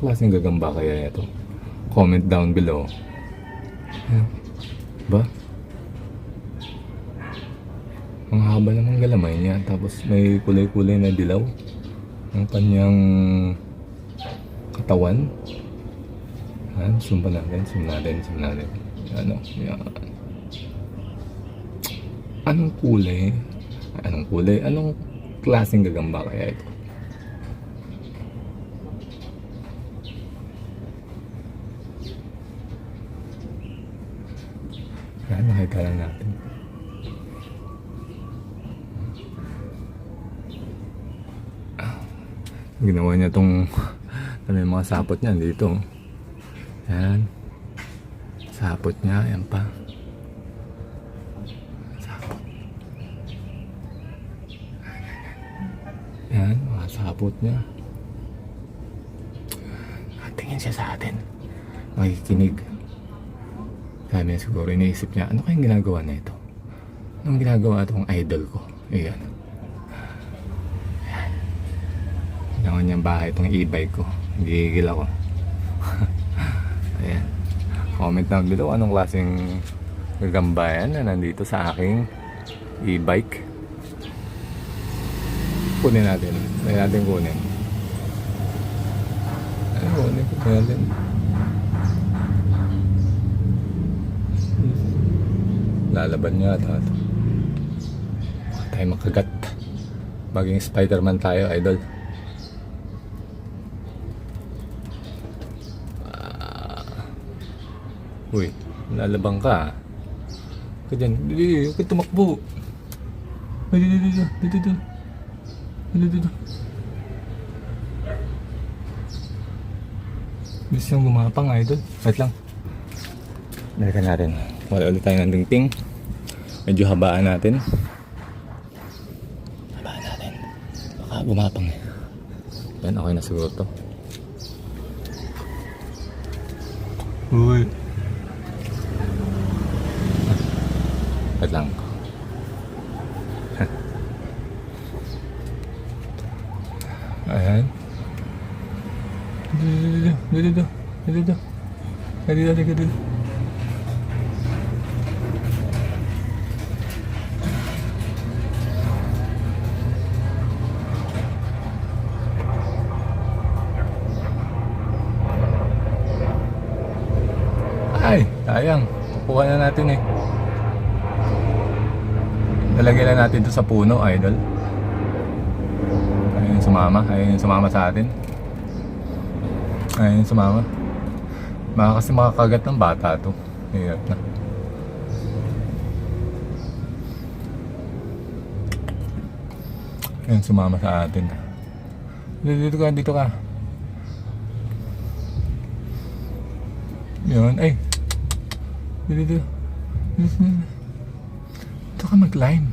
klaseng gagamba kaya ito? Comment down below. Ayan. Ba? Ang haba namang galamay niya. Tapos may kulay-kulay na dilaw ang kanyang katawan. Ayan, zoom pa natin, zoom natin. Ano? Yan. Anong kulay? Anong klaseng gagamba kaya ito? Yan, nakita lang natin. Ginawa niya tong may mga sapot niya dito. Yan. Sapot niya, yan pa. Sapot. Yan, mga sapot niya. Tingin siya sa atin. Makikinig. Sabi niya siguro, iniisip niya, ano kayang ginagawa na ito? Anong ginagawa itong idol ko? Ayan. Ginawa niyang bahay itong e-bike ko. Gigigil ako. Ayan. Comment down below anong klaseng gagamba yan na nandito sa aking e-bike. Kunin natin. Kunin natin. Kunin natin. Lalaban niya ito. Baka tayo makagat. Maging Spider-Man tayo, idol. Uy, lalabang ka. Ka dyan. Huwag ka tumakbo. Dito. Gusto yung gumapang, idol. Wait lang. Balikan natin. Wala ulit tayo ng tingting. Medyo habaan natin. Baka gumapang eh. Yan, okay na siguro to. Uy. Wait lang. Ayan. Dito. Ay, sayang. Kukuha na natin eh. Lalagyan na natin ito sa puno, idol. Ayun yung sumama sa atin. Ayun yung sumama. Baka kasi makakagat ng bata to. Hirap na. Ayun sumama sa atin. Dito ka. Yun, ay. Dito ka mag-line.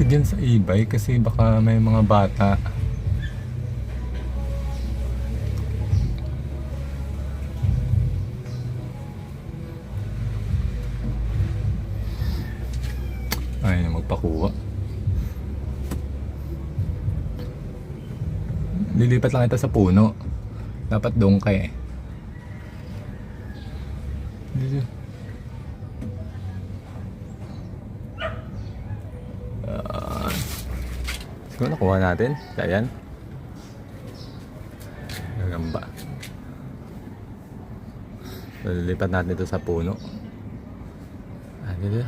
Diyan sa e-bike kasi baka may mga bata. Ayaw na magpakuha. Lilipat lang ito sa puno. Dapat doon ka eh. Dito. Siguro nakuha natin. Ayan. Gagamba. Lilipat natin ito sa puno. Dito.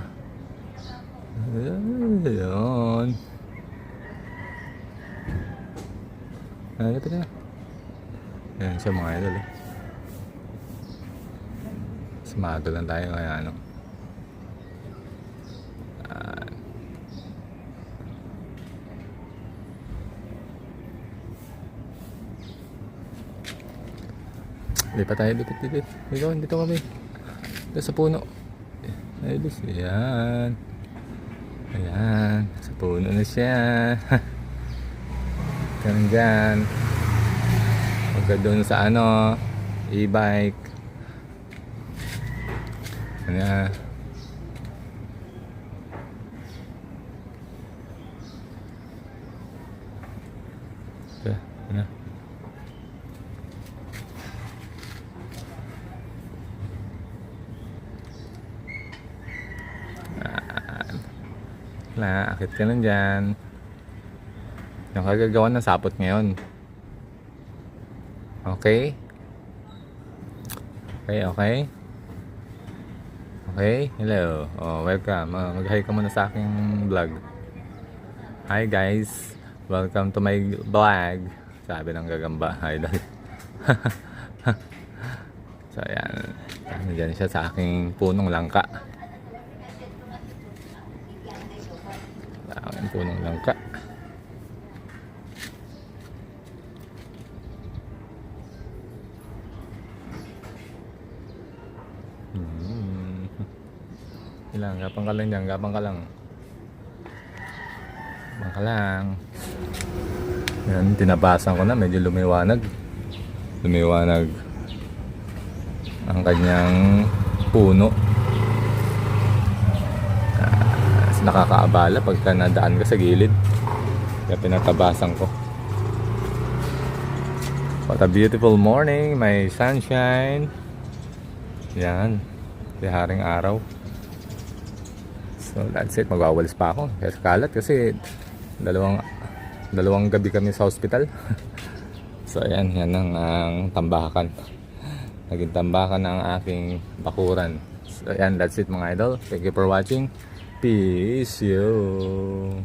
Ayan. Lipit na. Ayan siya mga idol eh. Sumado lang tayo kaya ano. Lipat tayo, lipat. Dito kami. Dito sa puno. Ayos, ayan. Ayan, sa puno na siya. Ganun dyan. Huwag doon sa ano, e-bike. Ayan. Okay. Ano? Wala, akit ka lang dyan. Yung kagagawa ng sapot ngayon. Okay? Okay. Okay, hello. Oh, welcome. Mag-hi ka muna sa aking vlog. Hi guys. Welcome to my vlog. Sabi ng gagamba, idol. So, ayan. Nandiyan siya sa aking punong langka. Sa aking punong langka. Ilang, gapang ka lang dyan, gapang ka lang. Gapang ka lang. Yan, tinabasan ko na, medyo lumiwanag. Lumiwanag ang kanyang puno. Nakakaabala pagka nadaan ka sa gilid. Kaya pinatabasan ko. What a beautiful morning, may sunshine. Yan, di haring araw. So that's it, magwawalis pa ako kaya kalat kasi dalawang gabi kami sa hospital. So ayan, yan ang tambakan. Naging tambakan ng aking bakuran. So ayan, that's it mga idol. Thank you for watching. Peace you.